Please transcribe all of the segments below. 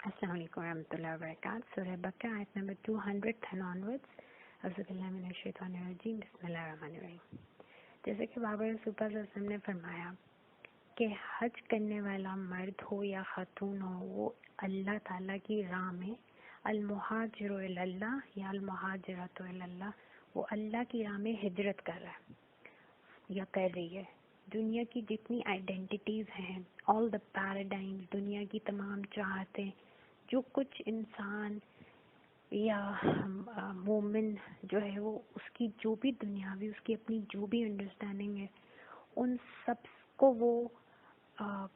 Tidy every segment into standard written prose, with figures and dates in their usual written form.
السلام علیکم ورحمۃ اللہ وبرکاتہ. سورہ بقرہ آیت نمبر 210 آنورڈس. اعوذ باللہ من الشیطان الرجیم. بسم اللہ الرحمن الرحیم. جیسے کہ بابا رسول اللہ صلی اللہ علیہ وسلم نے فرمایا کہ حج کرنے والا مرد ہو یا خاتون ہو، وہ اللہ تعالیٰ کی راہ میں المہاجر الی اللہ یا المہاجرۃ الی اللہ، وہ اللہ کی راہ میں ہجرت کر رہا ہے یا کر رہی ہے. دنیا کی جتنی آئیڈینٹیٹیز ہیں، آل دا پیراڈائمز، دنیا کی تمام چاہتیں، جو کچھ انسان یا مومن جو ہے وہ اس کی جو بھی دنیاوی، اس کی اپنی جو بھی انڈرسٹینڈنگ ہے، ان سب کو وہ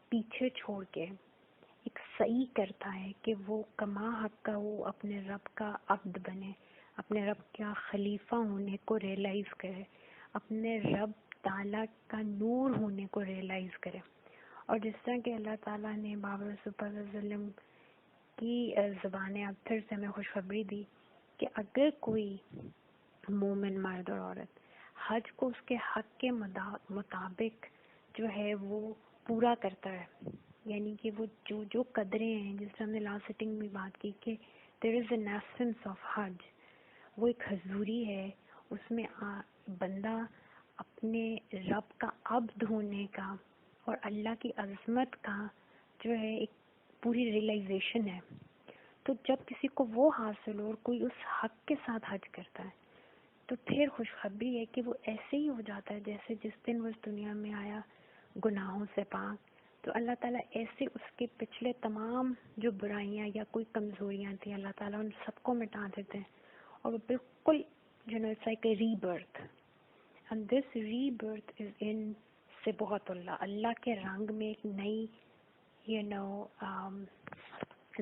پیچھے چھوڑ کے ایک صحیح کرتا ہے کہ وہ کما حق کا وہ اپنے رب کا عبد بنے، اپنے رب کا خلیفہ ہونے کو ریئلائز کرے، اپنے رب تعالیٰ کا نور ہونے کو ریئلائز کرے. اور جس طرح کہ اللہ تعالیٰ نے بابا رسول اللہ صلی اللہ علیہ وسلم کی زبان اطہر سے ہمیں خوشخبری دی کہ اگر کوئی مومن مرد اور عورت حج کو اس کے حق کے مطابق جو ہے وہ پورا کرتا ہے، یعنی کہ وہ جو قدریں ہیں، جس طرح ہم نے لاسٹ سیٹنگ میں بات کی کہ دیر از این ایسنس آف حج، وہ ایک حضوری ہے، اس میں بندہ اپنے رب کا عبد ہونے کا اور اللہ کی عظمت کا جو ہے ایک پوری ریئلائزیشن ہے. تو جب کسی کو وہ حاصل ہو اور کوئی اس حق کے ساتھ حج کرتا ہے تو پھر خوشخبری ہے کہ وہ ایسے ہی ہو جاتا ہے جیسے جس دن وہ اس دنیا میں آیا گناہوں سے پاک. تو اللہ تعالیٰ ایسے اس کے پچھلے تمام جو برائیاں یا کوئی کمزوریاں تھیں، اللہ تعالیٰ ان سب کو مٹا دیتے ہیں اور وہ بالکل it's like a rebirth. And this rebirth is in صبغۃ اللہ، اللہ کے رنگ میں ایک نئی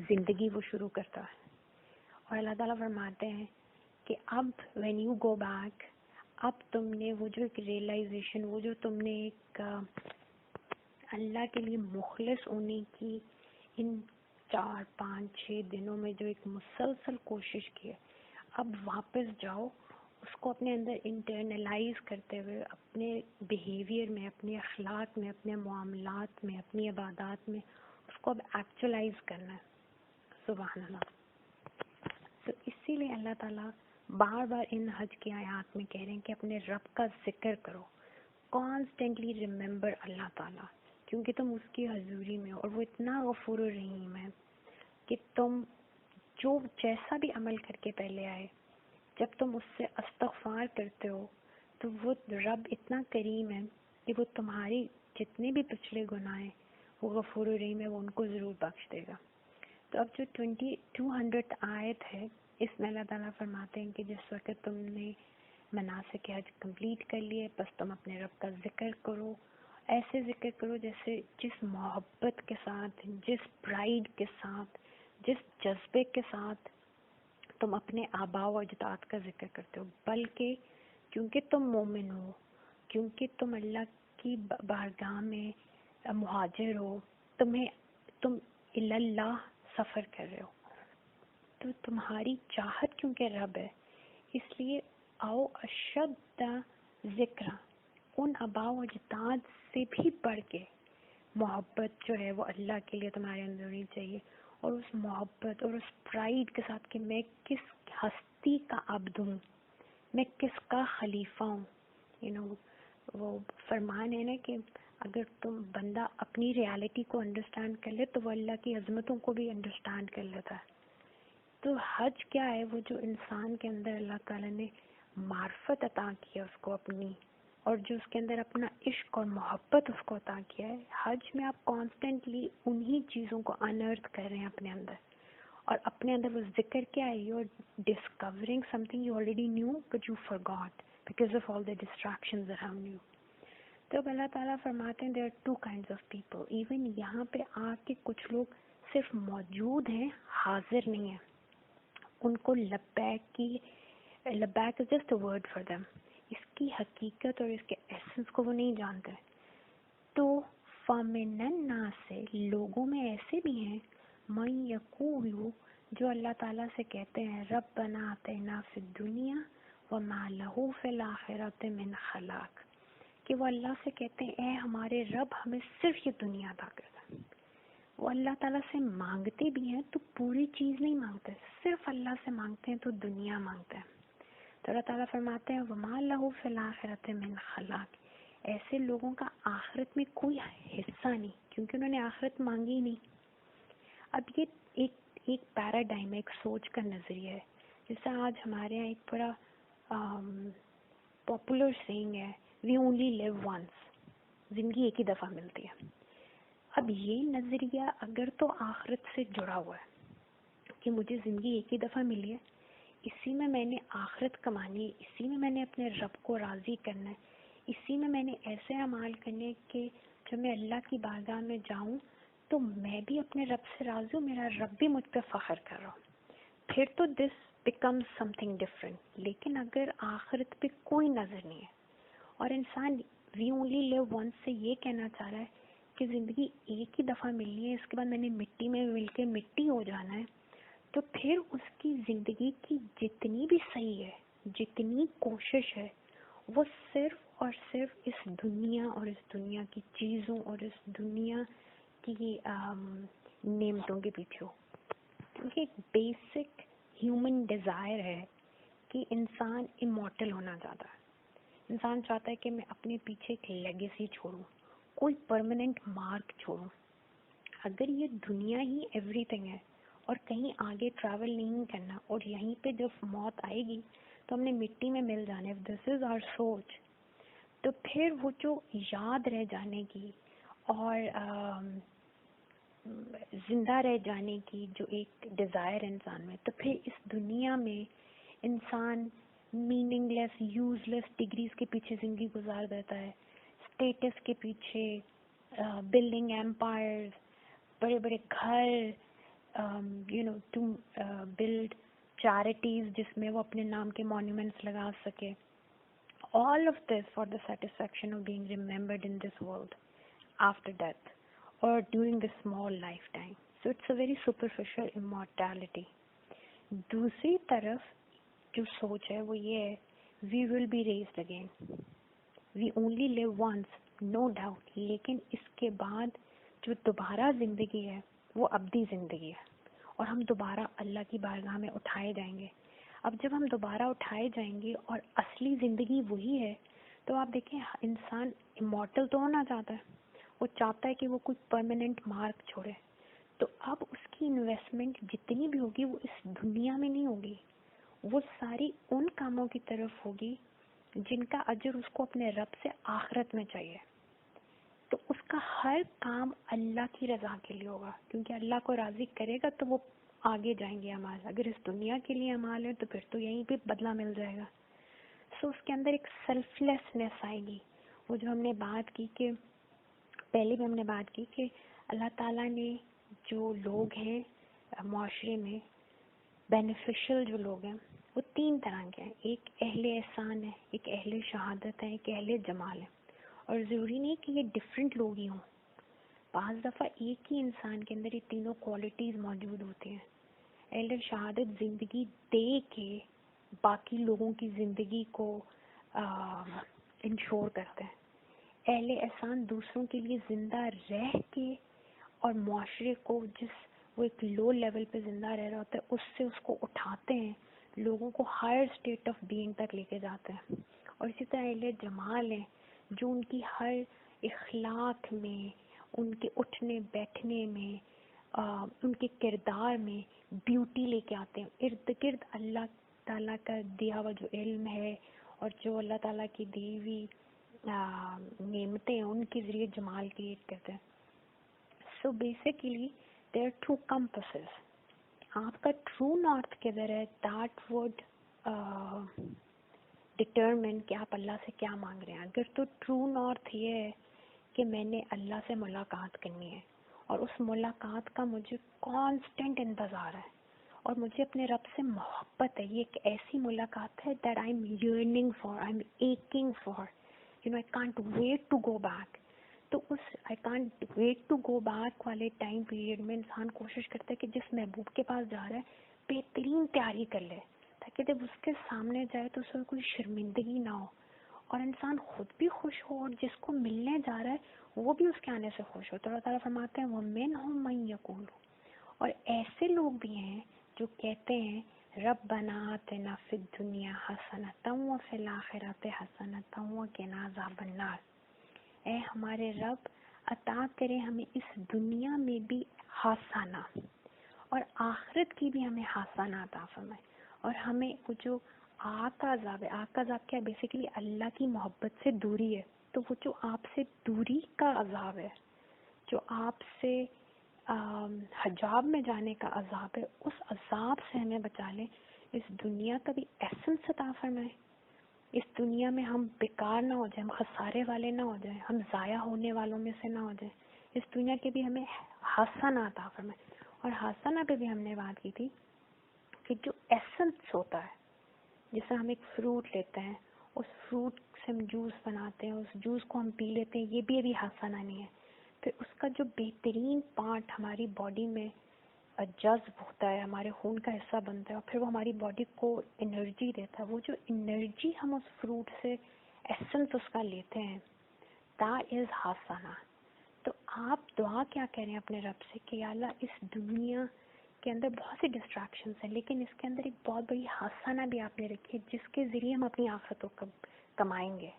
زندگی وہ شروع کرتا ہے. اور اللہ تعالیٰ فرماتے ہیں کہ اب وین یو گو بیک، اب تم نے وہ جو ایک ریئلائزیشن، وہ جو تم نے ایک اللہ کے لیے مخلص ہونے کی ان 4-5-6 دنوں میں جو ایک مسلسل کوشش کی ہے، اب واپس جاؤ اس کو اپنے اندر انٹرنلائز کرتے ہوئے اپنے بیہیویئر میں، اپنے اخلاق میں، اپنے معاملات میں، اپنی عبادات میں اس کو اب ایکچولائز کرنا ہے. سبحان اللہ. تو اسی لیے اللہ تعالیٰ بار بار ان حج کی آیات میں کہہ رہے ہیں کہ اپنے رب کا ذکر کرو، کانسٹنٹلی ریممبر اللہ تعالیٰ، کیونکہ تم اس کی حضوری میں ہو اور وہ اتنا غفور الرحیم ہے کہ تم جو جیسا بھی عمل کر کے پہلے آئے، جب تم اس سے استغفار کرتے ہو تو وہ رب اتنا کریم ہے کہ وہ تمہاری جتنے بھی پچھلے گناہ ہیں وہ غفور الرحیم ہے، وہ ان کو ضرور بخش دے گا. تو اب جو 200 آیت ہے، اس میں اللہ تعالیٰ فرماتے ہیں کہ جس وقت تم نے مناسک حج کمپلیٹ کر لیے، بس تم اپنے رب کا ذکر کرو، ایسے ذکر کرو جیسے جس محبت کے ساتھ، جس پرائیڈ کے ساتھ، جس جذبے کے ساتھ تم اپنے آباء و اجداد کا ذکر کرتے ہو، بلکہ کیونکہ تم مومن ہو، کیونکہ تم اللہ کی بارگاہ میں مہاجر ہو، تم اللہ سفر کر رہے ہو، تو تمہاری چاہت کیونکہ رب ہے، اس لیے آؤ اشد ذکر، ان آباء و اجداد سے بھی بڑھ کے محبت جو ہے وہ اللہ کے لیے تمہارے اندر ہونی چاہیے. اور اس محبت اور اس پرائیڈ کے ساتھ کہ میں کس ہستی کا عبد ہوں، میں کس کا خلیفہ ہوں. وہ فرمان ہے نا کہ اگر تم بندہ اپنی ریالٹی کو انڈرسٹینڈ کر لے تو وہ اللہ کی عظمتوں کو بھی انڈرسٹینڈ کر لیتا ہے. تو حج کیا ہے؟ وہ جو انسان کے اندر اللہ تعالیٰ نے معرفت عطا کیا اس کو اپنی، اور جو اس کے اندر اپنا عشق اور محبت اس کو عطا کیا ہے. حج میں آپ کانسٹنٹلی انہی چیزوں کو انرتھ کر رہے ہیں اپنے اندر، اور اپنے اندر وہ ذکر کیا ہے؟ You are discovering something you already knew but you forgot because of all the distractions around you. تو اب اللہ تعالیٰ فرماتے ہیں there are 2 kinds of people. Even یہاں پہ آ کے کچھ لوگ صرف موجود ہیں، حاضر نہیں ہیں. ان کو لبیک is just a word for them. اس کی حقیقت اور اس کے ایسنس کو وہ نہیں جانتے. تو فَمِنَ النَّاسِ، لوگوں میں ایسے بھی ہیں، مَن یقول، جو اللہ تعالیٰ سے کہتے ہیں ربنا آتِنا فی الدنیا وما لہ فی الآخرۃ من خلاق، کہ وہ اللہ سے کہتے ہیں اے ہمارے رب ہمیں صرف یہ دنیا عطا کر دے، وہ اللہ تعالیٰ سے مانگتے بھی ہیں تو پوری چیز نہیں مانگتے, صرف اللہ سے مانگتے ہیں تو دنیا مانگتے ہیں. تو اللہ تعالیٰ فرماتے ہیں وَمَا لَهُ فِي الْآخِرَةِ مِنْ خَلَاقٍ, ایسے لوگوں کا آخرت میں کوئی حصہ نہیں کیونکہ انہوں نے آخرت مانگی نہیں. اب یہ ایک پیراڈائم ہے, ایک سوچ کا نظریہ ہے. جیسا آج ہمارے یہاں ایک بڑا پاپولر سینگ ہے, وی اونلی لیو ونس, زندگی ایک ہی دفعہ ملتی ہے. اب یہ نظریہ اگر تو آخرت سے جڑا ہوا ہے کہ مجھے زندگی ایک ہی دفعہ ملی ہے, اسی میں نے آخرت کمانی ہے, اسی میں نے اپنے رب کو راضی کرنا ہے, اسی میں نے ایسے اعمال کرنے کہ جب میں اللہ کی بارگاہ میں جاؤں تو میں بھی اپنے رب سے راضی ہوں, میرا رب بھی مجھ پہ فخر کر رہا ہوں, پھر تو this becomes some thing different. لیکن اگر آخرت پہ کوئی نظر نہیں ہے اور انسان وی اونلی لیو ونس سے یہ کہنا چاہ رہا ہے کہ زندگی ایک ہی دفعہ ملنی ہے, اس کے بعد میں نے مٹی میں مل کے مٹی ہو جانا ہے, تو پھر اس کی زندگی کی جتنی بھی صحیح ہے, جتنی کوشش ہے, وہ صرف اور صرف اس دنیا اور اس دنیا کی چیزوں اور اس دنیا کی نعمتوں کے پیچھے ہو. کیونکہ ایک بیسک ہیومن ڈیزائر ہے کہ انسان امورٹل ہونا چاہتا ہے. انسان چاہتا ہے کہ میں اپنے پیچھے ایک لیگیسی چھوڑوں, کوئی پرماننٹ مارک چھوڑوں. اگر یہ دنیا ہی ایوری تھنگ ہے اور کہیں آگے ٹریول نہیں کرنا اور یہیں پہ جب موت آئے گی تو ہم نے مٹی میں مل جانا ہے, دس از آور سوچ, تو پھر وہ جو یاد رہ جانے کی اور زندہ رہ جانے کی جو ایک ڈیزائر انسان میں, تو پھر اس دنیا میں انسان میننگ لیس یوز لیس ڈگریز کے پیچھے زندگی گزار دیتا ہے, اسٹیٹس کے پیچھے, بلڈنگ ایمپائرز, بڑے بڑے گھر, ٹو بلڈ چیریٹیز جس میں وہ اپنے نام کے مونیومنٹس لگا سکے. All of this for the satisfaction of being remembered in this world after death or during this small lifetime. So it's a very superficial immortality. دوسری طرف جو سوچ ہے وہ یہ ہے we will be raised again. We only live once, no doubt. لیکن اس کے بعد جو دوبارہ زندگی ہے وہ ابدی زندگی ہے اور ہم دوبارہ اللہ کی بارگاہ میں اٹھائے جائیں گے. اب جب ہم دوبارہ اٹھائے جائیں گے اور اصلی زندگی وہی ہے تو آپ دیکھیں انسان امورٹل تو ہونا چاہتا ہے, وہ چاہتا ہے کہ وہ کوئی پرماننٹ مارک چھوڑے. تو اب اس کی انویسٹمنٹ جتنی بھی ہوگی وہ اس دنیا میں نہیں ہوگی, وہ ساری ان کاموں کی طرف ہوگی جن کا اجر اس کو اپنے رب سے آخرت میں چاہیے. تو اس کا ہر کام اللہ کی رضا کے لیے ہوگا کیونکہ اللہ کو راضی کرے گا تو وہ آگے جائیں گے اعمال. اگر اس دنیا کے لیے اعمال ہے تو پھر تو یہیں پہ بدلہ مل جائے گا. سو اس کے اندر ایک سیلف لیسنس آئے گی. وہ جو ہم نے بات کی کہ پہلے بھی ہم نے بات کی کہ اللہ تعالیٰ نے جو لوگ ہیں معاشرے میں بینیفیشل جو لوگ ہیں وہ تین طرح کے ہیں. ایک اہل احسان ہے, ایک اہل شہادت ہے, ایک اہل جمال ہے. اور ضروری نہیں کہ یہ ڈفرینٹ لوگ ہی ہوں, بعض دفعہ ایک ہی انسان کے اندر یہ تینوں کوالٹیز موجود ہوتی ہیں. اہل شہادت زندگی دے کے باقی لوگوں کی زندگی کو انشور کرتے ہیں. اہل احسان دوسروں کے لیے زندہ رہ کے اور معاشرے کو جس وہ ایک لو لیول پہ زندہ رہ رہا ہوتا ہے اس سے اس کو اٹھاتے ہیں, لوگوں کو ہائر اسٹیٹ آف بینگ تک لے کے جاتے ہیں. اور اسی طرح اہل جمال ہیں جو ان کی ہر اخلاق میں, ان کے اٹھنے بیٹھنے میں, ان کے کردار میں بیوٹی لے کے آتے ہیں. ارد گرد اللہ تعالیٰ کا دیا ہوا جو علم ہے اور جو اللہ تعالیٰ کی دی ہوئی نعمتیں ہیں ان کے ذریعے جمال کریٹ کرتے ہیں. So basically there are two compasses. آپ کا ٹرو نارتھ کدھر ہے, دیٹ وڈ ڈٹرمن کہ آپ اللہ سے کیا مانگ رہے ہیں. اگر تو ٹرو نارتھ یہ ہے کہ میں نے اللہ سے ملاقات کرنی ہے اور اس ملاقات کا مجھے کانسٹنٹ انتظار ہے اور مجھے اپنے رب سے محبت ہے, یہ ایک ایسی ملاقات ہے that I am yearning for, I am aching for, I can't wait to go back. تو اس I can't wait to go back والے ٹائم پیریڈ میں انسان کوشش کرتا ہے کہ جس محبوب کے پاس جا رہا ہے بہترین تیاری کر لے تاکہ جب اس کے سامنے جائے تو اس کو کوئی شرمندگی نہ ہو اور انسان خود بھی خوش ہو اور جس کو ملنے جا رہا ہے وہ بھی اس کے آنے سے خوش ہوتے ہیں. اللہ تعالیٰ فرماتے ہیں وَمِنْهُمْ مَنْ يَقُولُ, اور ایسے لوگ بھی ہیں جو کہتے ہیں ربنا آتنا فی الدنیا حسنۃ وفی الآخرۃ حسنۃ وقنا عذاب النار, اے ہمارے رب عطا کرے ہمیں اس دنیا میں بھی حسنہ اور آخرت کی بھی ہمیں حسنہ عطا فرمائے, اور ہمیں وہ جو آگ کا عذاب ہے, آگ کا عذاب کیا ہے, بیسیکلی اللہ کی محبت سے دوری ہے, تو وہ جو آپ سے دوری کا عذاب ہے, جو آپ سے حجاب میں جانے کا عذاب ہے, اس عذاب سے ہمیں بچا لیں. اس دنیا کا بھی ایسنس عطا فرمائے, اس دنیا میں ہم بیکار نہ ہو جائیں, ہم خسارے والے نہ ہو جائیں, ہم ضائع ہونے والوں میں سے نہ ہو جائیں. اس دنیا کے بھی ہمیں حسنہ عطا فرمائے. اور حسنہ پہ بھی ہم نے بات کی تھی کہ جو ایسنس ہوتا ہے, جیسے ہم ایک فروٹ لیتے ہیں, اس فروٹ سے ہم جوس بناتے ہیں, اس جوس کو ہم پی لیتے ہیں, یہ بھی ابھی حسنہ نہیں ہے. پھر اس کا جو بہترین پارٹ ہماری باڈی میں جذب ہوتا ہے, ہمارے خون کا حصہ بنتا ہے, اور پھر وہ ہماری باڈی کو انرجی دیتا ہے. وہ جو انرجی ہم اس فروٹ سے ایسنس اس کا لیتے ہیں, that is حسنہ. تو آپ دعا کیا کہہ رہے ہیں اپنے رب سے کہ یا اللہ اس دنیا کے اندر بہت سی ڈسٹریکشنز ہیں, لیکن اس کے اندر ایک بہت بڑی حسنہ بھی آپ نے رکھی ہے جس کے ذریعے ہم اپنی آخرت کو کمائیں گے.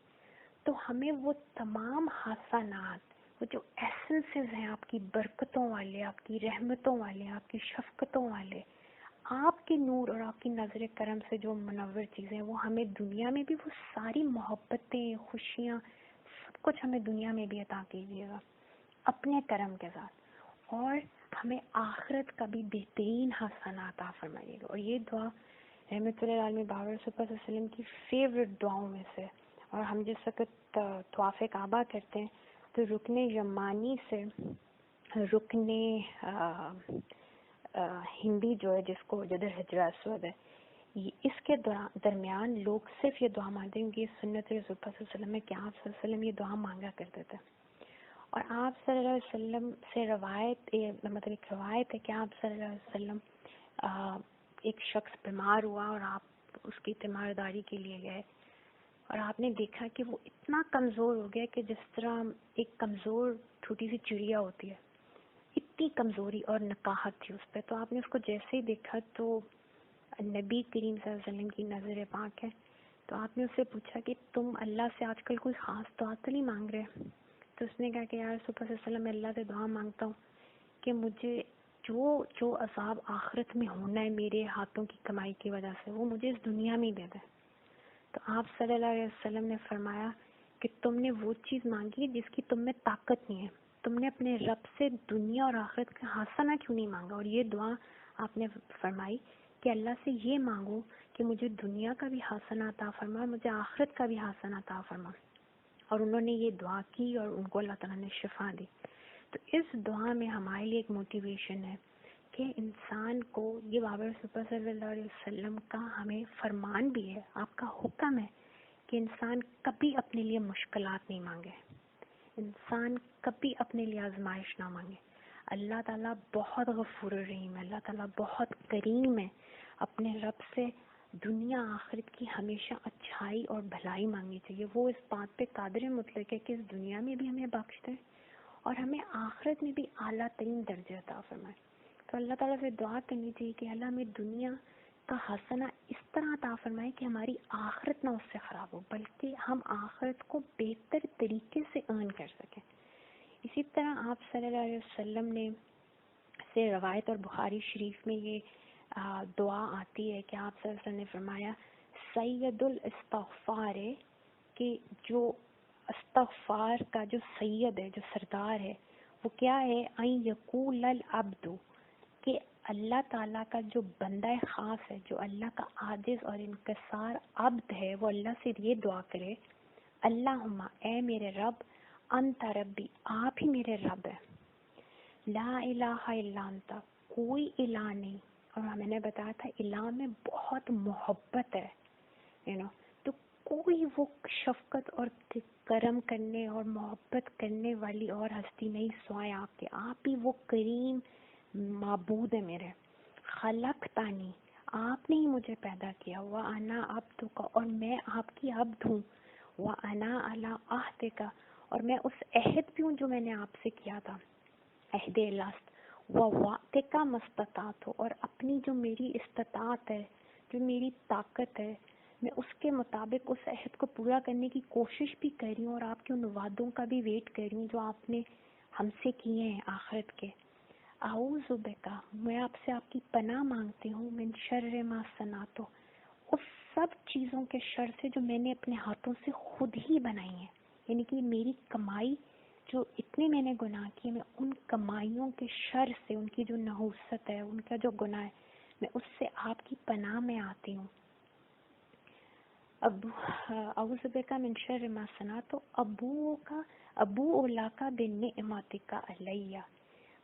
تو ہمیں وہ تمام حسنات, وہ جو ایسنسز ہیں آپ کی برکتوں والے, آپ کی رحمتوں والے, آپ کی شفقتوں والے, آپ کے نور اور آپ کی نظر کرم سے جو منور چیزیں ہیں, وہ ہمیں دنیا میں بھی وہ ساری محبتیں, خوشیاں, سب کچھ ہمیں دنیا میں بھی عطا کیجیے گا اپنے کرم کے ساتھ, اور ہمیں آخرت کا بھی بہترین حسنہ عطا فرمائیے گا. اور یہ دعا رحمۃ اللہ علیہ بابر صلی اللہ علیہ وسلم کی فیوریٹ دعاؤں میں سے. اور ہم جس وقت طواف کعبہ کرتے ہیں تو رکن یمانی سے رکن ہندی جو ہے, جس کو جدر حجر اسود ہے, اس کے درمیان لوگ صرف یہ دعا مانگتے ہیں, کیونکہ سنت رسول اللہ صلی اللہ علیہ وسلم میں کہ آپ صلی اللہ علیہ وسلم یہ دعا مانگا کرتے تھے. اور آپ صلی اللہ علیہ وسلم سے مطلب ایک روایت ہے کہ آپ صلی اللہ علیہ وسلم ایک شخص بیمار ہوا اور آپ اس کی تیمارداری کے لیے گئے, اور آپ نے دیکھا کہ وہ اتنا کمزور ہو گیا کہ جس طرح ایک کمزور چھوٹی سی چڑیا ہوتی ہے, اتنی کمزوری اور نقاہت تھی اس پہ. تو آپ نے اس کو جیسے ہی دیکھا تو نبی کریم صلی اللہ علیہ وسلم کی نظر پاک ہے, تو آپ نے اس سے پوچھا کہ تم اللہ سے آج کل کوئی خاص دعا تو نہیں مانگ رہے؟ تو اس نے کہا کہ یا رسول اللہ صلی اللہ علیہ وسلم میں اللہ سے دعا مانگتا ہوں کہ مجھے جو عذاب آخرت میں ہونا ہے میرے ہاتھوں کی کمائی کی وجہ سے, وہ مجھے اس دنیا میں ہی دے دے. تو آپ صلی اللہ علیہ وسلم نے فرمایا کہ تم نے وہ چیز مانگی جس کی تم میں طاقت نہیں ہے, تم نے اپنے رب سے دنیا اور آخرت کا حسنہ کیوں نہیں مانگا. اور یہ دعا آپ نے فرمائی کہ اللہ سے یہ مانگو کہ مجھے دنیا کا بھی حسنہ عطا فرما, مجھے آخرت کا بھی حسنہ عطا فرما. اور انہوں نے یہ دعا کی اور ان کو اللہ تعالیٰ نے شفا دی. تو اس دعا میں ہمارے لیے ایک موٹیویشن ہے کہ انسان کو, یہ بابر صلی اللہ علیہ وسلم کا ہمیں فرمان بھی ہے, آپ کا حکم ہے کہ انسان کبھی اپنے لیے مشکلات نہیں مانگے, انسان کبھی اپنے لیے آزمائش نہ مانگے. اللہ تعالیٰ بہت غفور الرحیم ہے, اللہ تعالیٰ بہت کریم ہے. اپنے رب سے دنیا آخرت کی ہمیشہ اچھائی اور بھلائی مانگنی چاہیے. وہ اس بات پہ قادر مطلق ہے کہ اس دنیا میں بھی ہمیں بخش دے اور ہمیں آخرت میں بھی اعلیٰ ترین درجہ عطا فرمائے. تو اللہ تعالیٰ سے دعا کرنی چاہیے کہ اللہ ہمیں دنیا کا حسنہ اس طرح عطا فرمائے کہ ہماری آخرت نہ اس سے خراب ہو, بلکہ ہم آخرت کو بہتر طریقے سے ارن کر سکیں. اسی طرح آپ صلی اللہ علیہ وسلم نے سے روایت اور بخاری شریف میں یہ دعا آتی ہے کہ آپ صلی اللہ علیہ وسلم نے فرمایا سید الاستغفار ہے, کہ جو استغفار کا جو سید ہے, جو سردار ہے, وہ کیا ہے, ان یقول العبد, کہ اللہ تعالیٰ کا جو بندہ خاص ہے, جو اللہ کا عاجز اور انکسار عبد ہے, وہ اللہ سے یہ دعا کرے اللہم, اے میرے رب, انت ربی, آپ ہی میرے رب ہے, لا الہ الا انت, کوئی الہ نہیں. اور میں نے بتایا تھا الہ میں بہت محبت ہے, تو کوئی وہ شفقت اور کرم کرنے اور محبت کرنے والی اور ہستی نہیں سوائے آپ کے. آپ ہی وہ کریم معبود ہے میرے. خلقتانی, آپ نے ہی مجھے پیدا کیا, وَأَنَا عَبْدُكَ, اور میں آپ کی عبد ہوں, وَأَنَا عَلَىٰ عَهْدِكَ, اور میں اس عہد بھی ہوں جو میں نے آپ سے کیا تھا، عہد لست وَوَعْدِكَ مَسْتَطَعْتُ، اور اپنی جو میری استطاعت ہے، جو میری طاقت ہے، میں اس کے مطابق اس عہد کو پورا کرنے کی کوشش بھی کر رہی ہوں، اور آپ کے ان وعدوں کا بھی ویٹ کر رہی ہوں جو آپ نے ہم سے کیے ہیں آخرت کے. اعوذ بک، میں آپ سے آپ کی پناہ مانگتی ہوں، من شر ما صنعت، اس سب چیزوں کے شر سے جو میں نے اپنے ہاتھوں سے خود ہی بنائی ہیں، یعنی کہ میری کمائی جو اتنے میں نے گناہ کیے، میں ان کمائیوں کے شر سے، ان کی جو نحوست ہے، ان کا جو گناہ ہے، میں اس سے آپ کی پناہ میں آتی ہوں. اعوذ بک من شر ما صنعت ابوء لک بنعمتک علیہ،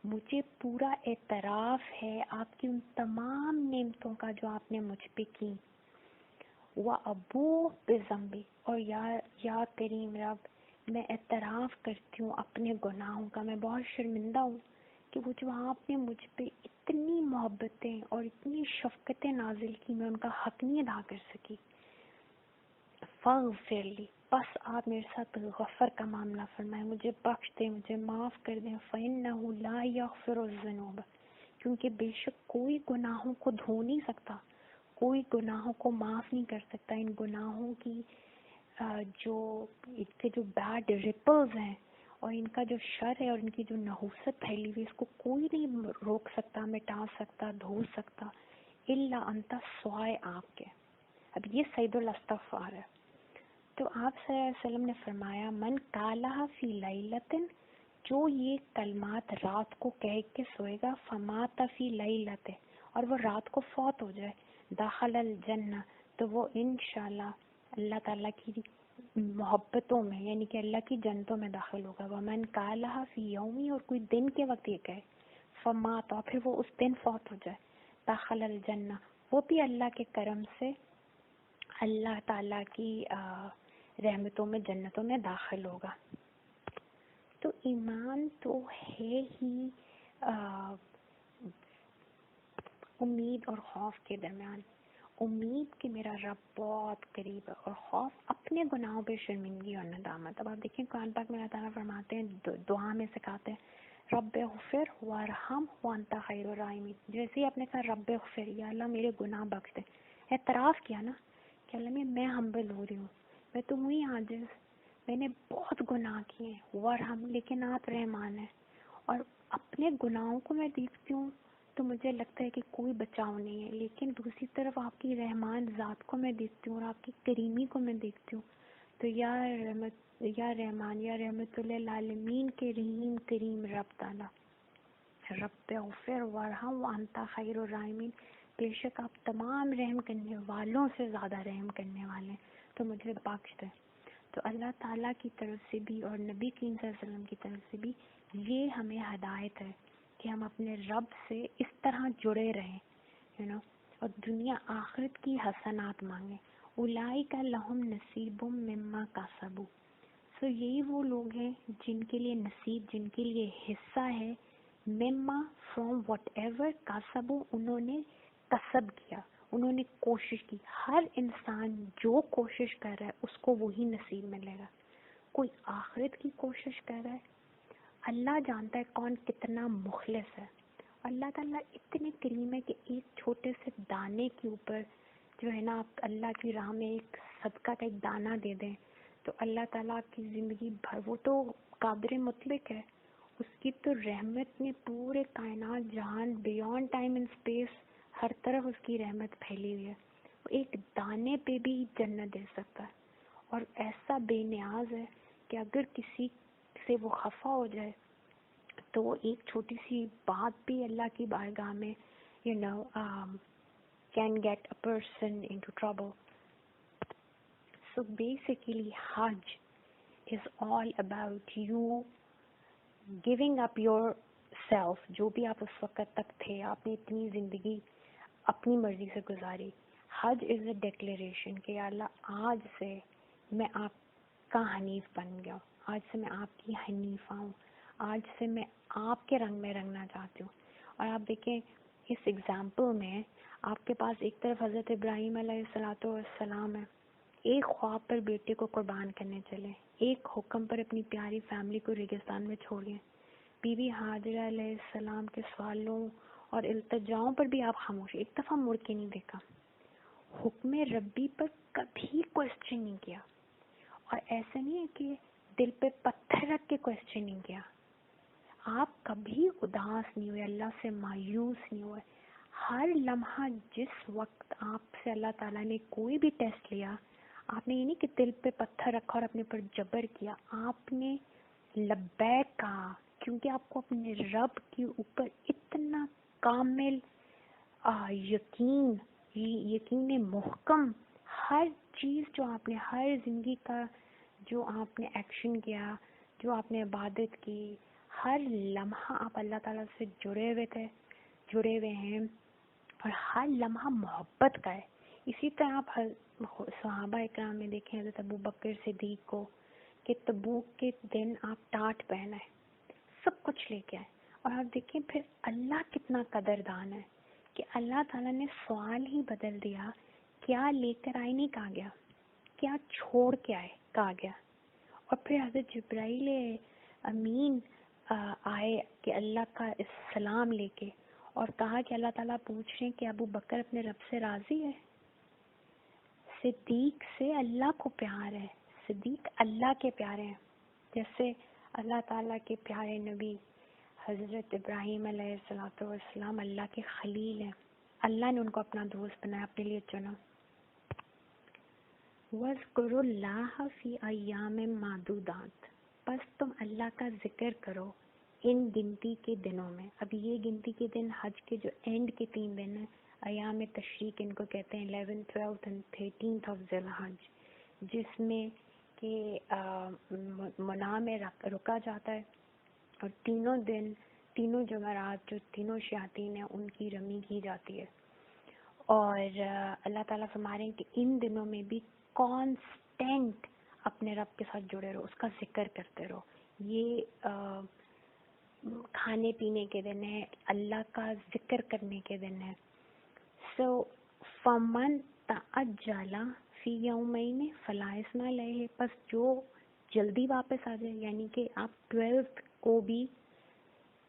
مجھے پورا اعتراف ہے آپ کی ان تمام نعمتوں کا جو آپ نے مجھ پہ کی. وَأَبُوءُ بِذَنبِی، اور یا کریم رب، میں اعتراف کرتی ہوں اپنے گناہوں کا، میں بہت شرمندہ ہوں کہ وہ جو آپ نے مجھ پہ اتنی محبتیں اور اتنی شفقتیں نازل کی، میں ان کا حق نہیں ادا کر سکی. فاغفر لی، بس آپ میرے ساتھ غفر کا معاملہ فرمائیں، مجھے بخش دیں، مجھے معاف کر دیں. فإنہ لا یغفر الذنوب، کیونکہ بے شک کوئی گناہوں کو دھو نہیں سکتا، کوئی گناہوں کو معاف نہیں کر سکتا. ان گناہوں کی جو ان کے جو بیڈ ریپلز ہیں اور ان کا جو شر ہے اور ان کی جو نحوست پھیلی ہوئی، اس کو کوئی نہیں روک سکتا، مٹا سکتا، دھو سکتا، الا انت، سوائے آپ کے. اب یہ سید الاستغفار ہے. تو آپ صلی اللہ علیہ وسلم نے فرمایا، من قالها فی لیلۃ، جو یہ کلمات رات کو کہہ کے سوئے گا، فمات فی لیلۃ، اور وہ رات کو فوت ہو جائے، داخل الجنہ، تو وہ انشاءاللہ اللہ تعالیٰ کی محبتوں میں، یعنی کہ اللہ کی جنتوں میں داخل ہوگا. ومن قالها فی یومی، اور کوئی دن کے وقت یہ کہے، فمات، اور پھر وہ اس دن فوت ہو جائے، داخل الجنہ، وہ بھی اللہ کے کرم سے اللہ تعالیٰ کی رحمتوں میں، جنتوں میں داخل ہوگا. تو ایمان تو ہے ہی امید اور خوف کے درمیان. امید کہ میرا رب بہت قریب ہے، اور خوف اپنے گناہوں پہ شرمندگی اور ندامت. اب آپ دیکھیں قرآن پاک میں اللہ تعالیٰ فرماتے ہیں، دعا میں سکھاتے ہیں، رب اغفر وارحم وانت خیر الراحمین. جیسے ہی آپ نے کہا رب اغفر، یا اللہ میرے گناہ بخش دے، اعتراف کیا نا کہ اللہ میں ہمبل ہو رہی ہوں، میں تو ہوں ہی عاجز، میں نے بہت گناہ کیے ہیں، وارحم، لیکن آپ رحمان ہیں. اور اپنے گناہوں کو میں دیکھتی ہوں تو مجھے لگتا ہے کہ کوئی بچاؤ نہیں ہے، لیکن دوسری طرف آپ کی رحمان ذات کو میں دیکھتی ہوں اور آپ کی کریمی کو میں دیکھتی ہوں. تو یا رحمان، یا رحمت للعالمین کے رحیم کریم رب تعالیٰ، رب اغفر وارحم وانت خیر الراحمین، بے شک آپ تمام رحم کرنے والوں سے زیادہ رحم کرنے والے ہیں، تو مجھے بخش دیں. تو اللہ تعالیٰ کی طرف سے بھی اور نبی کریم صلی اللہ علیہ وسلم کی طرف سے بھی یہ ہمیں ہدایت ہے کہ ہم اپنے رب سے اس طرح جڑے رہیں، اور دنیا آخرت کی حسنات مانگیں. اولئک لہم نصیب مما کسبوا، سو یہی وہ لوگ ہیں جن کے لیے نصیب، جن کے لیے حصہ ہے، مما، فرام واٹ ایور کسبوا، انہوں نے کسب کیا، انہوں نے کوشش کی. ہر انسان جو کوشش کر رہا ہے اس کو وہی نصیب ملے گا. کوئی آخرت کی کوشش کر رہا ہے، اللہ جانتا ہے کون کتنا مخلص ہے. اللہ تعالیٰ اتنے کریم ہے کہ ایک چھوٹے سے دانے کے اوپر جو ہے نا، آپ اللہ کی راہ میں ایک صدقہ کا ایک دانہ دے دیں تو اللہ تعالیٰ آپ کی زندگی بھر، وہ تو قادر مطلق ہے، اس کی تو رحمت نے پورے کائنات جہان، بیونڈ ٹائم اینڈ اسپیس، ہر طرف اس کی رحمت پھیلی ہوئی ہے. وہ ایک دانے پہ بھی جنت دے سکتا ہے، اور ایسا بے نیاز ہے کہ اگر کسی سے وہ خفا ہو جائے تو وہ ایک چھوٹی سی بات بھی اللہ کی بارگاہ میں can get a person into trouble. So basically Hajj is all about you giving up yourself. جو بھی آپ اس وقت تک تھے، آپ نے اتنی زندگی اپنی مرضی سے گزاری. حج از اے ڈیکلیریشن کہ یا اللہ آج سے میں آپ کا حنیف بن گیا ہوں، آج سے میں آپ کی حنیفہ ہوں، آج سے میں آپ کے رنگ میں رنگنا چاہتی ہوں. اور آپ دیکھیں اس ایگزامپل میں آپ کے پاس ایک طرف حضرت ابراہیم علیہ السلام ہے، ایک خواب پر بیٹے کو قربان کرنے چلے، ایک حکم پر اپنی پیاری فیملی کو ریگستان میں چھوڑ گئے، بی بی ہاجرہ علیہ السلام کے سوالوں اور التجاؤں پر بھی آپ خاموش، ایک دفعہ مڑ کے نہیں دیکھا، حکم ربی پر کبھی کوسچن نہیں کیا، اور ایسا نہیں ہے کہ دل پہ پتھر رکھ کے کوسچن نہیں کیا، آپ کبھی اداس نہیں ہوئے، اللہ سے مایوس نہیں ہوئے، ہر لمحہ جس وقت آپ سے اللہ تعالیٰ نے کوئی بھی ٹیسٹ لیا، آپ نے یہ نہیں کہ دل پہ پتھر رکھا اور اپنے پر جبر کیا، آپ نے لبیک کہا، کیونکہ آپ کو اپنے رب کے اوپر اتنا کامل یقین محکم، ہر چیز جو آپ نے، ہر زندگی کا جو آپ نے ایکشن کیا، جو آپ نے عبادت کی، ہر لمحہ آپ اللہ تعالیٰ سے جڑے ہوئے ہیں، اور ہر لمحہ محبت کا ہے۔ اسی طرح آپ صحابہ اکرام میں دیکھیں حضرت ابو بکر صدیق کو کہ تبوک کے دن آپ ٹاٹ پہنا ہے، سب کچھ لے کے آئے، اور آپ دیکھیں پھر اللہ کتنا قدردان ہے کہ اللہ تعالیٰ نے سوال ہی بدل دیا، کیا لے کر آئے نہیں کہا گیا، کیا چھوڑ کے آئے کہا گیا، اور پھر حضرت جبرائیل امین آئے کہ اللہ کا السلام لے کے، اور کہا کہ اللہ تعالیٰ پوچھ رہے ہیں کہ ابو بکر اپنے رب سے راضی ہے، صدیق سے اللہ کو پیار ہے، صدیق اللہ کے پیارے ہیں، جیسے اللہ تعالیٰ کے پیارے نبی حضرت ابراہیم علیہ السلام اللہ کے خلیل ہیں، اللہ نے ان کو اپنا دوست بنایا، اپنے لیے چنا۔ وَاذْكُرُوا اللَّهَ فِي أَيَّامٍ مَّعْدُودَاتٍ، بس تم اللہ کا ذکر کرو ان گنتی کے دنوں میں۔ اب یہ گنتی کے دن حج کے جو اینڈ کے 3 دن ہیں، ایام تشریق ان کو کہتے ہیں، 11th 12th and 13th of ذی الحج، جس میں کہ منا میں رکا جاتا ہے، اور تینوں دن، تینوں جمعرات جو تینوں شیاطین ہیں ان کی رمی کی جاتی ہے، اور اللہ تعالیٰ فرما رہے ہیں کہ ان دنوں میں بھی کانسٹینٹ اپنے رب کے ساتھ جڑے رہو، اس کا ذکر کرتے رہو۔ یہ کھانے پینے کے دن ہے، اللہ کا ذکر کرنے کے دن ہے۔ سو فمن تعجل فی یومین فلا اثم علیہ، بس جو جلدی واپس آ جائے، یعنی کہ آپ 12th کو بھی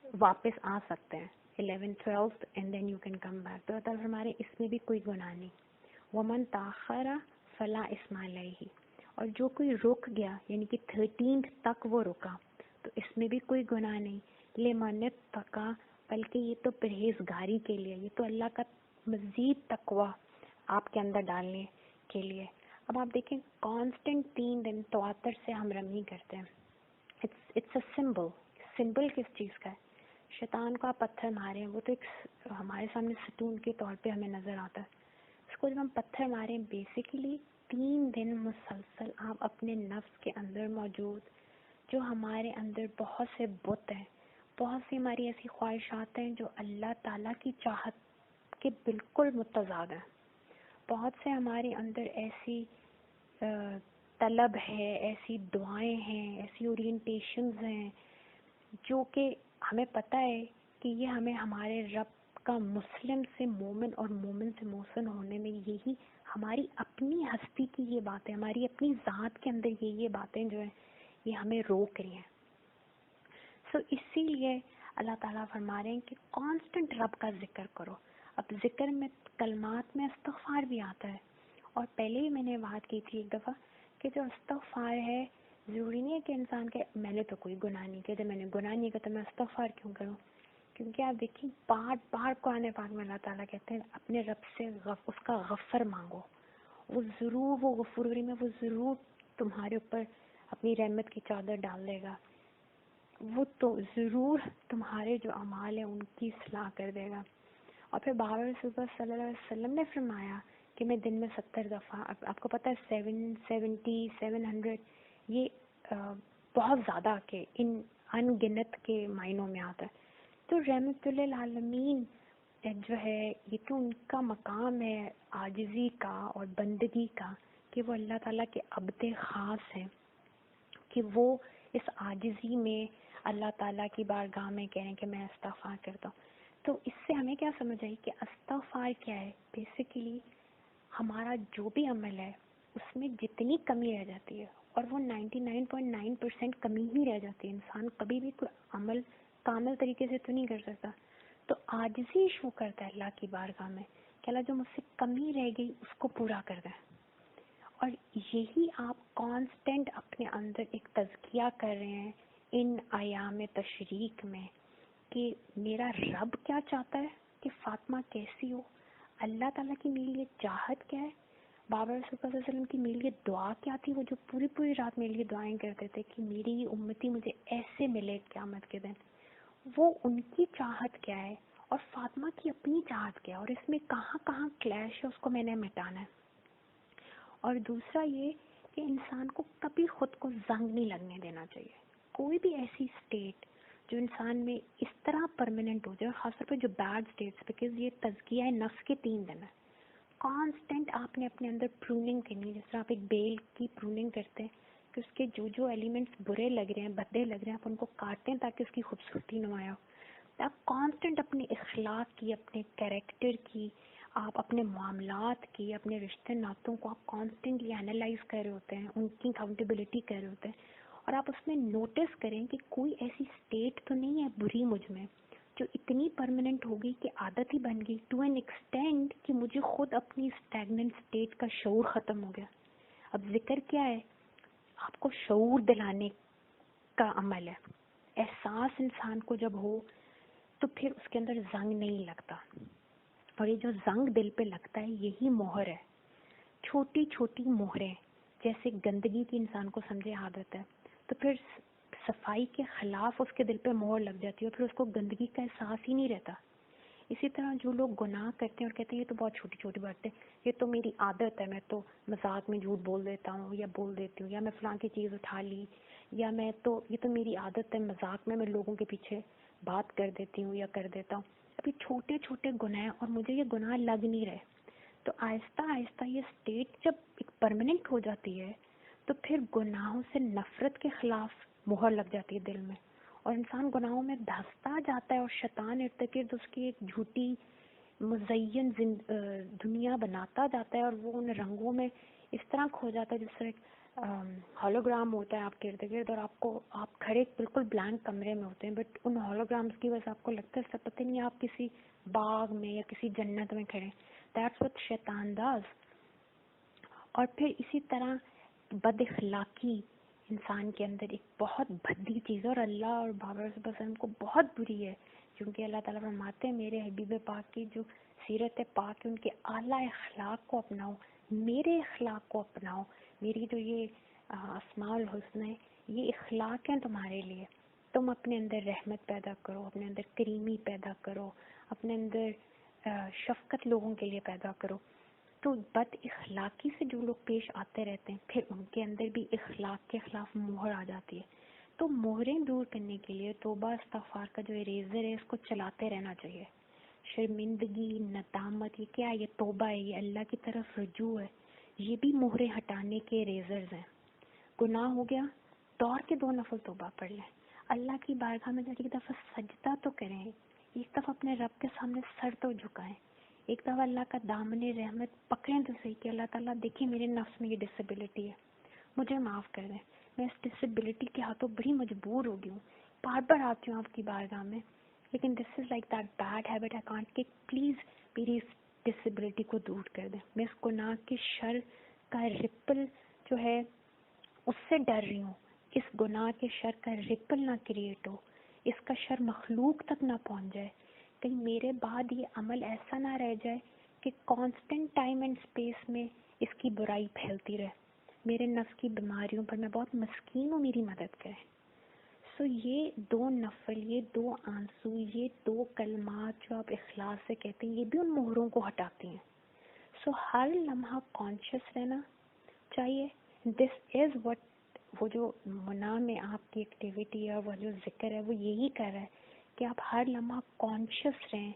واپس آ سکتے ہیں، 11th 12th and then you can come back, تو اللہ ہمارے اس میں بھی کوئی گناہ نہیں۔ ومن تاخر فلا اثم علیہ، اور جو کوئی رک گیا یعنی کہ 13th تک وہ رکا تو اس میں بھی کوئی گناہ نہیں۔ لمن اتقی، بلکہ یہ تو پرہیزگاری کے لیے، یہ تو اللہ کا مزید تقوی آپ کے اندر ڈالنے کے لیے۔ اب آپ دیکھیں کانسٹنٹ 3 دن تواتر سے ہم رمی کرتے ہیں، اٹس اے سمبل کس چیز کا ہے؟ شیطان کو آپ پتھر ماریں، وہ تو ایک ہمارے سامنے ستون کے طور پہ ہمیں نظر آتا ہے، اس کو جب ہم پتھر ماریں بیسیکلی 3 دن مسلسل آپ اپنے نفس کے اندر موجود جو ہمارے اندر بہت سے بت ہیں، بہت سی ہماری ایسی خواہشات ہیں جو اللہ تعالیٰ کی چاہت کے بالکل متضاد ہیں، بہت سے ہمارے اندر ایسی طلب ہے، ایسی دعائیں ہیں، ایسی اورینٹیشنز ہیں جو کہ ہمیں پتہ ہے کہ یہ ہمیں ہمارے رب کا مسلم سے مومن اور مومن سے محسن ہونے میں، یہی ہماری اپنی ہستی کی یہ باتیں، ہماری اپنی ذات کے اندر یہ باتیں جو ہیں یہ ہمیں روک رہی ہیں۔ سو اسی لیے اللہ تعالیٰ فرما رہے ہیں کہ کانسٹنٹ رب کا ذکر کرو۔ اب ذکر میں کلمات میں استغفار بھی آتا ہے، اور پہلے ہی میں نے بات کی تھی ایک دفعہ کہ جو استغفار ہے ضروری نہیں ہے کہ انسان کے میں نے تو کوئی گناہ نہیں کیا، جب میں نے گناہ نہیں کیا تو میں استغفار کیوں کروں؟ کیونکہ آپ دیکھیں بار بار قرآن پاک میں اللہ تعالیٰ کہتے ہیں اپنے رب سے اس کا غفر مانگو، وہ ضرور، وہ غفور رحیم ہے، وہ ضرور تمہارے اوپر اپنی رحمت کی چادر ڈال دے گا، وہ تو ضرور تمہارے جو اعمال ہیں ان کی اصلاح کر دے گا۔ اور پھر بابر رسول صلی اللہ علیہ وسلم نے فرمایا کہ میں دن میں 70 دفعہ، آپ کو پتہ ہے 700 یہ بہت زیادہ کہ ان انگنت کے معنوں میں آتا ہے۔ تو رحمت للعالمین جو ہے یہ تو ان کا مقام ہے عاجزی کا اور بندگی کا کہ وہ اللہ تعالیٰ کے عبد خاص ہیں، کہ وہ اس عاجزی میں اللہ تعالیٰ کی بارگاہ میں کہہ رہے ہیں کہ میں استغفار کرتا ہوں۔ تو اس سے ہمیں کیا سمجھ آئی کہ استغفار کیا ہے؟ بیسیکلی ہمارا جو بھی عمل ہے اس میں جتنی کمی رہ جاتی ہے، اور وہ 99.9% کمی ہی رہ جاتی ہے، انسان کبھی بھی کوئی عمل کامل طریقے سے تو نہیں کر سکتا، تو عاجزی ایشو کرتا ہے اللہ کی بارگاہ میں کہ اللہ جو مجھ سے کمی رہ گئی اس کو پورا کر دیں. اور یہی آپ کانسٹنٹ اپنے اندر ایک تزکیہ کر رہے ہیں ان ایام تشریق میں کہ میرا رب کیا چاہتا ہے کہ فاطمہ کیسی ہو، اللہ تعالیٰ کی میرے لیے چاہت کیا ہے، بابا رسول اللہ صلی اللہ علیہ وسلم کی میرے لیے دعا کیا تھی، وہ جو پوری پوری رات میرے لیے دعائیں کرتے تھے کہ میری یہ امتی مجھے ایسے ملے قیامت کے دن، وہ ان کی چاہت کیا ہے اور فاطمہ کی اپنی چاہت کیا ہے، اور اس میں کہاں کہاں کلیش ہے اس کو میں نے مٹانا ہے. اور دوسرا یہ کہ انسان کو کبھی خود کو زنگ نہیں لگنے دینا چاہیے. کوئی بھی ایسی اسٹیٹ جو انسان میں اس طرح پرماننٹ ہو جائے، خاص طور پہ جو بیڈ اسٹیٹس، بیکاز یہ تزکیہ نفس کے 3 دن ہے. کانسٹنٹ آپ نے اپنے اندر پروننگ کرنی ہے، جس طرح آپ ایک بیل کی پروننگ کرتے ہیں کہ اس کے جو جو ایلیمنٹس برے لگ رہے ہیں، بھدے لگ رہے ہیں، آپ ان کو کاٹیں تاکہ اس کی خوبصورتی نمایاں ہو. آپ کانسٹنٹ اپنے اخلاق کی، اپنے کیریکٹر کی، آپ اپنے معاملات کی، اپنے رشتے ناتوں کو آپ کانسٹنٹلی انالائز کر رہے ہوتے ہیں، ان کی اکاؤنٹیبلٹی کر رہے ہوتے ہیں، اور آپ اس میں نوٹس کریں کہ کوئی ایسی اسٹیٹ تو نہیں ہے بری مجھ میں جو اتنی پرماننٹ ہو گئی کہ عادت ہی بن گئی، ٹو این ایکسٹینڈ کہ مجھے خود اپنی اسٹیگننٹ اسٹیٹ کا شعور ختم ہو گیا. اب ذکر کیا ہے؟ آپ کو شعور دلانے کا عمل ہے. احساس انسان کو جب ہو تو پھر اس کے اندر زنگ نہیں لگتا، اور یہ جو زنگ دل پہ لگتا ہے یہی مہر ہے. چھوٹی چھوٹی مہریں، جیسے گندگی کی انسان کو سمجھے عادت ہے تو پھر صفائی کے خلاف اس کے دل پہ مہر لگ جاتی ہے، اور پھر اس کو گندگی کا احساس ہی نہیں رہتا. اسی طرح جو لوگ گناہ کرتے ہیں اور کہتے ہیں یہ تو بہت چھوٹی چھوٹی بات ہے، یہ تو میری عادت ہے، میں تو مذاق میں جھوٹ بول دیتا ہوں یا بول دیتی ہوں، یا میں فلاں کی چیز اٹھا لی، یا یہ تو میری عادت ہے، مذاق میں لوگوں کے پیچھے بات کر دیتی ہوں یا کر دیتا ہوں. ابھی چھوٹے چھوٹے گناہ اور مجھے یہ گناہ لگ نہیں رہے. تو آہستہ آہستہ یہ اسٹیٹ جب ایک پرماننٹ ہو جاتی ہے تو پھر گناہوں سے نفرت کے خلاف مہر لگ جاتی ہے دل میں، اور انسان گناہوں میں دھستا جاتا ہے، اور شیطان ارتکرد اس کی ایک جھوٹی مزین دنیا بناتا جاتا ہے، اور وہ ان رنگوں میں اس طرح کھو جاتا ہے جس طرح ایک ہولوگرام ہوتا ہے آپ کے ارد گرد، اور آپ کھڑے بالکل بلینک کمرے میں ہوتے ہیں، بٹ ان ہولوگرامس کی وجہ سے آپ کو لگتا ہے سب پتہ نہیں آپ کسی باغ میں یا کسی جنت میں کھڑے. دیٹس وٹ شیطان داز. اور پھر اسی طرح بد اخلاقی انسان کے اندر ایک بہت بھدی چیز ہے، اور اللہ اور بابا رسول اللہ صلی اللہ علیہ وسلم کو بہت بری ہے، کیونکہ اللہ تعالیٰ فرماتے ہیں میرے حبیب پاک کی جو سیرت پاک ہے ان کے اعلیٰ اخلاق کو اپناؤ، میرے اخلاق کو اپناؤ، میری جو یہ اسماء الحسنہ ہے یہ اخلاق ہیں تمہارے لیے. تم اپنے اندر رحمت پیدا کرو، اپنے اندر کریمی پیدا کرو، اپنے اندر شفقت لوگوں کے لیے پیدا کرو. تو بد اخلاقی سے جو لوگ پیش آتے رہتے ہیں پھر ان کے اندر بھی اخلاق کے خلاف مہر آ جاتی ہے. تو مہریں دور کرنے کے لیے توبہ استغفار کا جو اریزر ہے اس کو چلاتے رہنا چاہیے. شرمندگی، ندامت، یہ کیا ہے؟ یہ توبہ ہے، یہ اللہ کی طرف رجوع ہے. یہ بھی مہریں ہٹانے کے اریزرز ہیں. گناہ ہو گیا، دوڑ کے 2 نفل توبہ پڑھ لیں، اللہ کی بارگاہ میں جا کے ایک دفعہ سجدہ تو کریں، ایک دفعہ اپنے رب کے سامنے سر تو جھکائیں، ایک دفعہ اللہ کا دامن رحمت پکڑیں تو صحیح کہ اللہ تعالیٰ دیکھیں میرے نفس میں یہ ڈسیبلٹی ہے، مجھے معاف کر دیں، میں اس ڈسیبلٹی کے ہاتھوں بڑی مجبور ہو گئی ہوں، بار بار آتی ہوں آپ کی بارگاہ میں، لیکن this is like that bad habit I can't, کہ پلیز میری اس ڈسیبلٹی کو دور کر دیں. میں اس گناہ کے شر کا رپل جو ہے اس سے ڈر رہی ہوں، اس گناہ کے شر کا رپل نہ کریٹ ہو، اس کا شر مخلوق تک نہ پہنچ جائے، کہیں میرے بعد یہ عمل ایسا نہ رہ جائے کہ کانسٹنٹ ٹائم اینڈ اسپیس میں اس کی برائی پھیلتی رہے. میرے نفس کی بیماریوں پر میں بہت مسکین ہوں، میری مدد کریں. سو یہ 2 نفل، یہ 2 آنسو، یہ 2 کلمات جو آپ اخلاص سے کہتے ہیں یہ بھی ان مہروں کو ہٹاتی ہیں. سو ہر لمحہ کانشیس رہنا چاہیے. دس از وٹ، وہ جو منع میں آپ کی ایکٹیویٹی ہے، وہ جو ذکر ہے وہ یہی کر رہا ہے کہ آپ ہر لمحہ کانشیس رہیں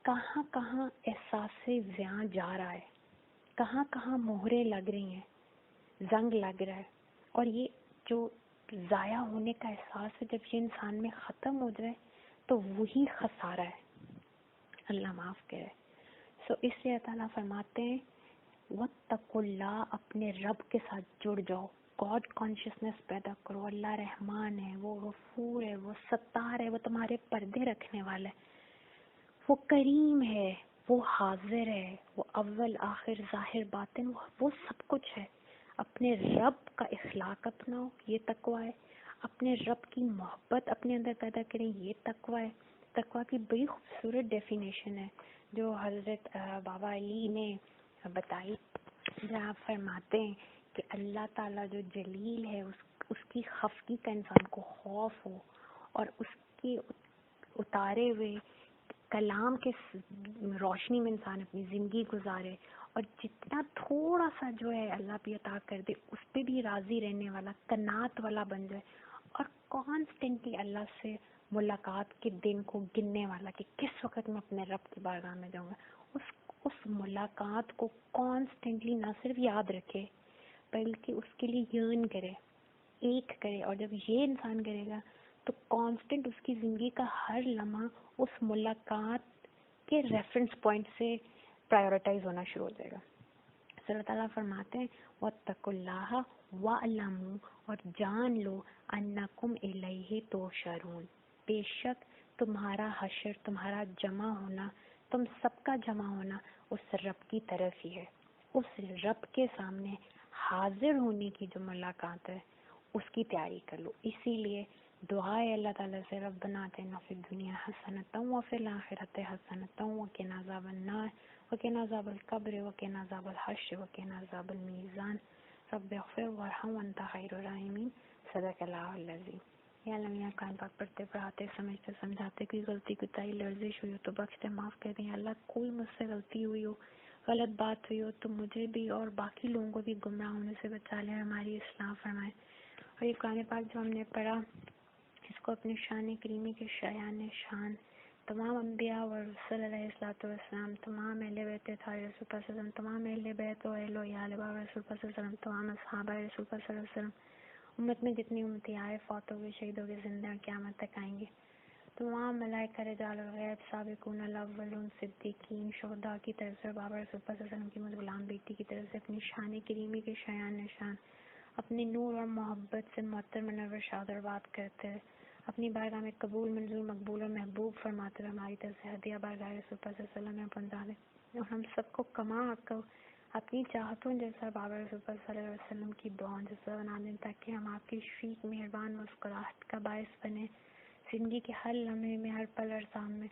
کہاں کہاں احساس زیاں جا رہا ہے، کہاں کہاں مہریں لگ رہی ہیں، زنگ لگ رہا ہے. اور یہ جو ضائع ہونے کا احساس ہے جب یہ انسان میں ختم ہو جائے تو وہی خسارہ ہے. اللہ معاف کرے. سو اس لیے تعالیٰ فرماتے ہیں وَاتَّقُوا اللَّهَ، اپنے رب کے ساتھ جڑ جاؤ، گاڈ کانشیسنس پیدا کرو. اللہ رحمان ہے، وہ غفور ہے، وہ ستار ہے، وہ تمہارے پردے رکھنے والا ہے، وہ کریم ہے، وہ حاضر ہے، وہ اول آخر ظاہر باطن، وہ سب کچھ ہے. اپنے رب کا اخلاق اپناؤ، یہ تقویٰ ہے. اپنے رب کی محبت اپنے اندر پیدا کریں، یہ تقویٰ ہے. تقویٰ کی بڑی خوبصورت ڈیفینیشن ہے جو حضرت بابا علی نے بتائی، جہاں آپ فرماتے ہیں کہ اللہ تعالیٰ جو جلیل ہے، اس کی خفگی کا انسان کو خوف ہو، اور اس کی اتارے ہوئے کلام کے روشنی میں انسان اپنی زندگی گزارے، اور جتنا تھوڑا سا جو ہے اللہ بھی عطا کر دے اس پہ بھی راضی رہنے والا، قناعت والا بن جائے، اور کانسٹنٹلی اللہ سے ملاقات کے دن کو گننے والا کہ کس وقت میں اپنے رب کی بارگاہ میں جاؤں گا. اس ملاقات کو کانسٹنٹلی نہ صرف یاد رکھے بلکہ اس کے لیے یرن کرے، ایک کرے. اور جب یہ انسان کرے گا تو کانسٹنٹ اس کی زندگی کا ہر لمحہ اس ملاقات کے ریفرنس پوائنٹ سے پرائیورٹائز ہونا شروع ہو جائے گا. اللہ تعالیٰ فرماتے ہیں وَاتَّقُوا اللَّهَ وَاعْلَمُوا، اور جان لو أَنَّكُمْ إِلَيْهِ تُحْشَرُونَ، بے شک تمہارا حشر، تمہارا جمع ہونا، تم سب کا جمع ہونا اس رب کی طرف ہی ہے. اس رب کے سامنے حاضر ہونے کی جو ملاقات ہے اس کی تیاری کر لو. اسی لیے دعا ہے اللہ تعالیٰ سے ربنا آتنا فی الدنیا حسنۃ وفی الآخرۃ حسنۃ وقنا عذاب النار وقنا عذاب القبر وقنا عذاب الحشر وقنا عذاب المیزان رب اغفر وارحم وانت خیر الراحمین. صدق اللہ العظیم. یا اللہ میاں قرآن پاک پڑھتے پڑھاتے سمجھتے سمجھاتے کوئی غلطی کوتاہی لرزش ہوئی ہو تو بخش دے، معاف کر دیں. اللہ کوئی مجھ سے غلطی ہوئی ہو، غلط بات ہوئی ہو تو مجھے بھی اور باقی لوگوں کو بھی گمراہ ہونے سے بچا لیں، ہماری اصلاح فرمائیں. اور یہ قرآن پاک جو ہم نے پڑھا اس کو اپنے شان کریمی کے شایان شان تمام انبیاء و رسول علیہ الصلوۃ والسلام، تمام اہل بیت رسول اللہ صلی اللہ علیہ وسلم، تمام اہل بیت و اہل و عیال رسول اللہ صلی اللہ علیہ وسلم، تمام اصحابہ رسول اللہ صلی اللہ علیہ وسلم، امت میں جتنی امتی آئے، فوت ہو گئے، شہید ہو گئے، زندہ ہیں، قیامت تک آئیں گے، تمام ملائکہ رجال الغیب، سابقون الاولون، صدیقین، شہداء کی طرف سے، بابا رسول اللہ صلی اللہ علیہ وسلم کی مجھ غلام بیٹی کی طرف سے اپنی شان کریمی کے شایان نشان اپنے نور اور محبت سے معطر منور شاد اور بات کرتے ہیں، اپنی بارگاہ میں قبول منظور مقبول اور محبوب فرماتے ہوئے ہماری طرف سے ہدیہ بارگاہ رسول اللہ صلی اللہ علیہ وسلم میں پہنچا دیں، اور ہم سب کو کما کر اپنی چاہتوں جیسا بابا رسول اللہ صلی اللہ علیہ وسلم کی دعاؤں جیسا بنا دیں، تاکہ ہم آپ کی شفیق مہربان مسکراہٹ کا باعث بنے زندگی کے ہر لمحے میں، ہر پل اور سام میں.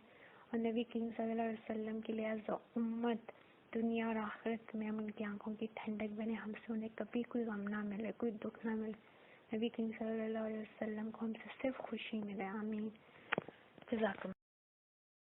اور نبی کریم صلی اللہ علیہ وسلم کی لحاظ امت دنیا اور آخرت میں ہم ان کی آنکھوں کی ٹھنڈک بنے، ہم سے انہیں کبھی کوئی غم نہ ملے، کوئی دکھ نہ ملے. نبی کریم صلی اللہ علیہ وسلم کو ہم سے صرف خوشی ملے. آمین. جزاکم